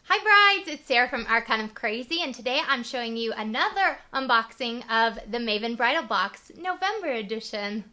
Hi brides, it's Sarah from Our Kind of Crazy, and today I'm showing you another unboxing of the Maeven Bridal Box November edition.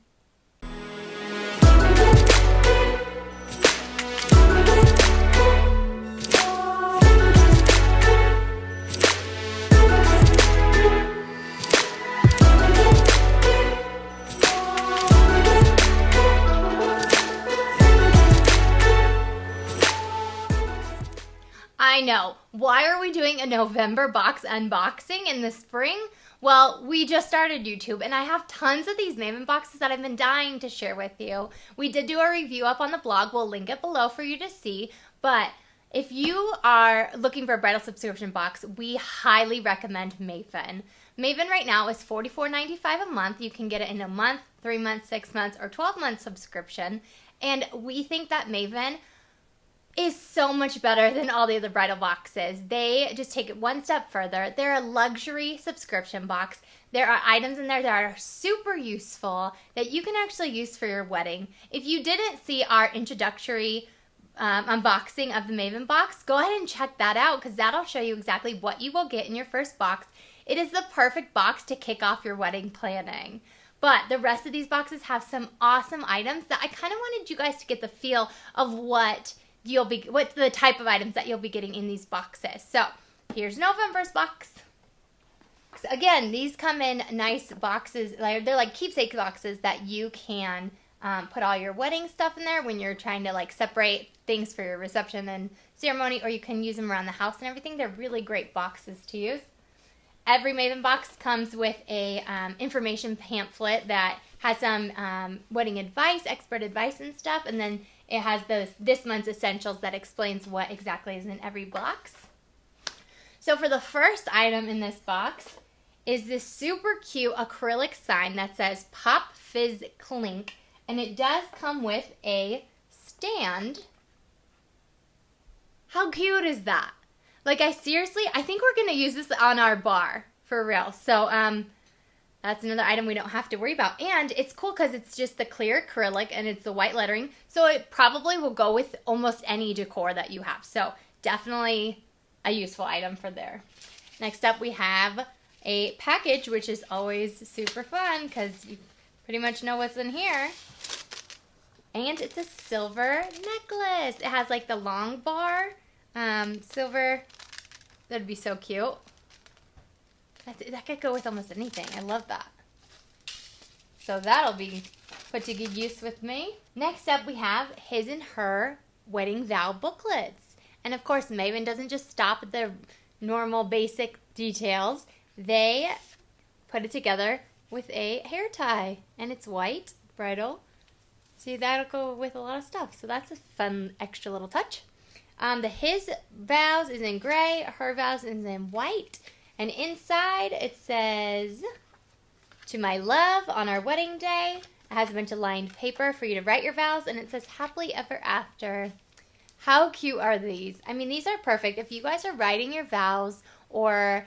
I know. Why are we doing a November box unboxing in the spring? Well, we just started YouTube and I have tons of these Maeven boxes that I've been dying to share with you. We did do a review up on the blog. We'll link it below for you to see. But if you are looking for a bridal subscription box, we highly recommend Maeven. Maeven right now is $44.95 a month. You can get it in a month, 3 months, 6 months, or 12-month subscription. And we think that Maeven is so much better than all the other bridal boxes. They just take it one step further. They're a luxury subscription box. There are items in there that are super useful that you can actually use for your wedding. If you didn't see our introductory unboxing of the Maeven box, go ahead and check that out because that'll show you exactly what you will get in your first box. It is the perfect box to kick off your wedding planning. But the rest of these boxes have some awesome items that I kind of wanted you guys to get the feel of what's the type of items that you'll be getting in these boxes. So here's November's box. So again, these come in nice boxes. They're like keepsake boxes that you can put all your wedding stuff in there when you're trying to like separate things for your reception and ceremony, or you can use them around the house and everything. They're really great boxes to use. Every Maeven box comes with a information pamphlet that has some wedding advice, expert advice and stuff, and then it has this month's essentials that explains what exactly is in every box. So for the first item in this box is this super cute acrylic sign that says Pop Fizz Clink, and it does come with a stand. How cute is that? Like I think we're gonna use this on our bar for real. So that's another item we don't have to worry about. And it's cool because it's just the clear acrylic and it's the white lettering. So it probably will go with almost any decor that you have. So definitely a useful item for there. Next up we have a package, which is always super fun because you pretty much know what's in here. And it's a silver necklace. It has like the long bar, silver. That'd be so cute. That could go with almost anything. I love that. So that'll be put to good use with me. Next up we have his and her wedding vow booklets. And of course Maeven doesn't just stop at the normal basic details. They put it together with a hair tie. And it's white, bridal. See, that'll go with a lot of stuff. So that's a fun extra little touch. His vows is in gray. Her vows is in white. And inside it says, "To my love on our wedding day." It has a bunch of lined paper for you to write your vows, and it says happily ever after. How cute are these? I mean, these are perfect. If you guys are writing your vows or,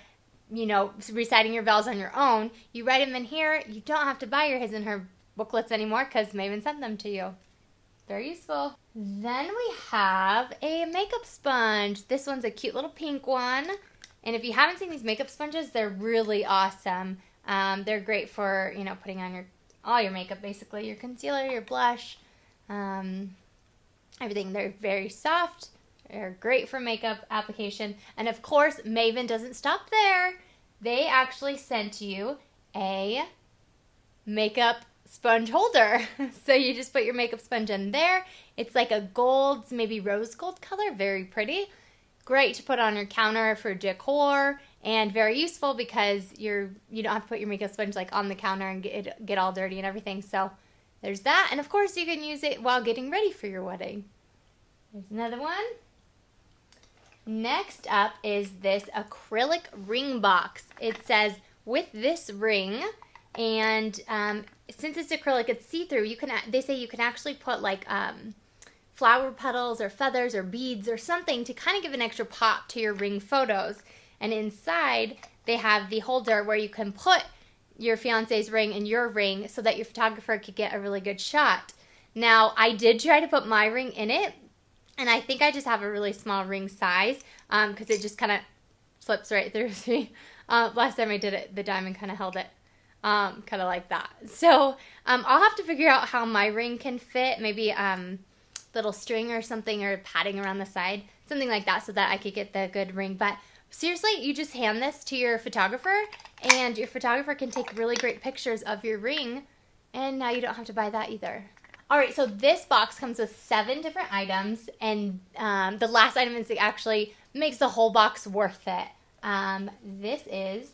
you know, reciting your vows on your own, you write them in here. You don't have to buy your his and her booklets anymore because Maeven sent them to you. Very useful. Then we have a makeup sponge. This one's a cute little pink one. And if you haven't seen these makeup sponges, they're really awesome. They're great for, you know, putting on all your makeup, basically. Your concealer, your blush, everything. They're very soft. They're great for makeup application. And of course, Maeven doesn't stop there. They actually sent you a makeup sponge holder. So you just put your makeup sponge in there. It's like a gold, maybe rose gold color. Very pretty. Great to put on your counter for decor, and very useful because you don't have to put your makeup sponge like on the counter and get all dirty and everything. So there's that, and of course you can use it while getting ready for your wedding. There's another one. Next up is this acrylic ring box. It says with this ring, and since it's acrylic, it's see-through. They say you can actually put like flower petals or feathers or beads or something to kind of give an extra pop to your ring photos. And inside they have the holder where you can put your fiance's ring and your ring so that your photographer could get a really good shot. Now I did try to put my ring in it And I think I just have a really small ring size because it just kind of slips right through me. Last time I did it, the diamond kind of held it kind of like that. So I'll have to figure out how my ring can fit. Maybe little string or something, or padding around the side, something like that, so that I could get the good ring. But seriously, you just hand this to your photographer, and your photographer can take really great pictures of your ring, and now you don't have to buy that either. Alright, so this box comes with 7 different items, and the last item is actually makes the whole box worth it. This is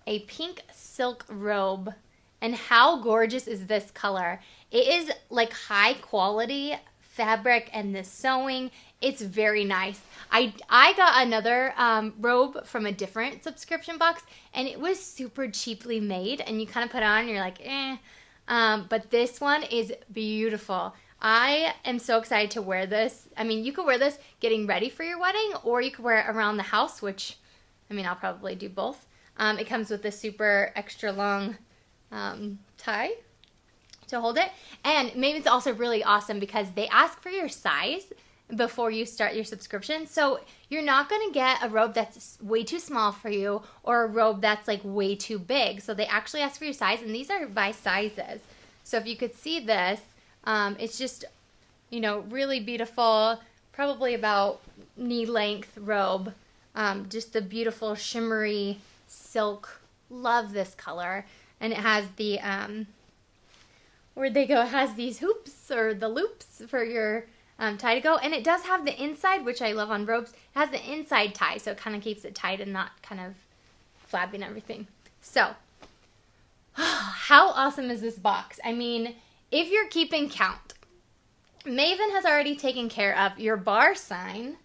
a pink silk robe, and how gorgeous is this color? It is like high quality fabric, and the sewing, it's very nice. I got another robe from a different subscription box, and it was super cheaply made, and you kind of put it on and you're like, eh. But this one is beautiful. I am so excited to wear this. I mean, you could wear this getting ready for your wedding, or you could wear it around the house, which, I mean, I'll probably do both. It comes with this super extra long tie to hold it. And maybe it's also really awesome because they ask for your size before you start your subscription. So you're not going to get a robe that's way too small for you, or a robe that's like way too big. So they actually ask for your size, and these are by sizes. So if you could see this, it's just, you know, really beautiful, probably about knee length robe. Just the beautiful shimmery silk. Love this color. And it has the, where'd they go? It has these hoops, or the loops for your tie to go. And it does have the inside, which I love on robes. It has the inside tie, so it kind of keeps it tight and not kind of flabbing everything. So, how awesome is this box? I mean, if you're keeping count, Maeven has already taken care of your bar sign,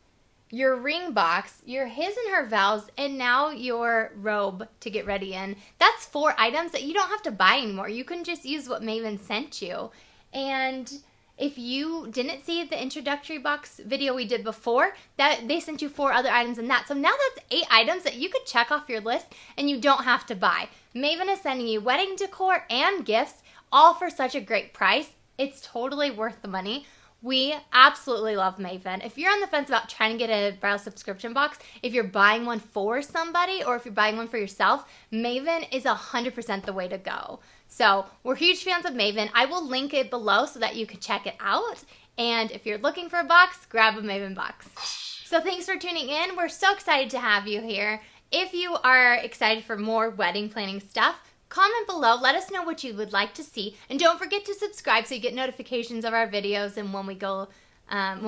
your ring box, your his and her vows, and now your robe to get ready in. That's 4 items that you don't have to buy anymore. You can just use what Maeven sent you. And if you didn't see the introductory box video we did before, that they sent you 4 other items in that. So now that's 8 items that you could check off your list and you don't have to buy. Maeven is sending you wedding decor and gifts, all for such a great price. It's totally worth the money. We absolutely love Maeven. If you're on the fence about trying to get a bridal subscription box, if you're buying one for somebody, or if you're buying one for yourself, Maeven is 100% the way to go. So we're huge fans of Maeven. I will link it below so that you can check it out. And if you're looking for a box, grab a Maeven box. So thanks for tuning in. We're so excited to have you here. If you are excited for more wedding planning stuff, comment below, let us know what you would like to see, and don't forget to subscribe so you get notifications of our videos and when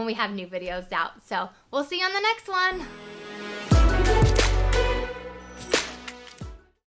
we have new videos out. So we'll see you on the next one.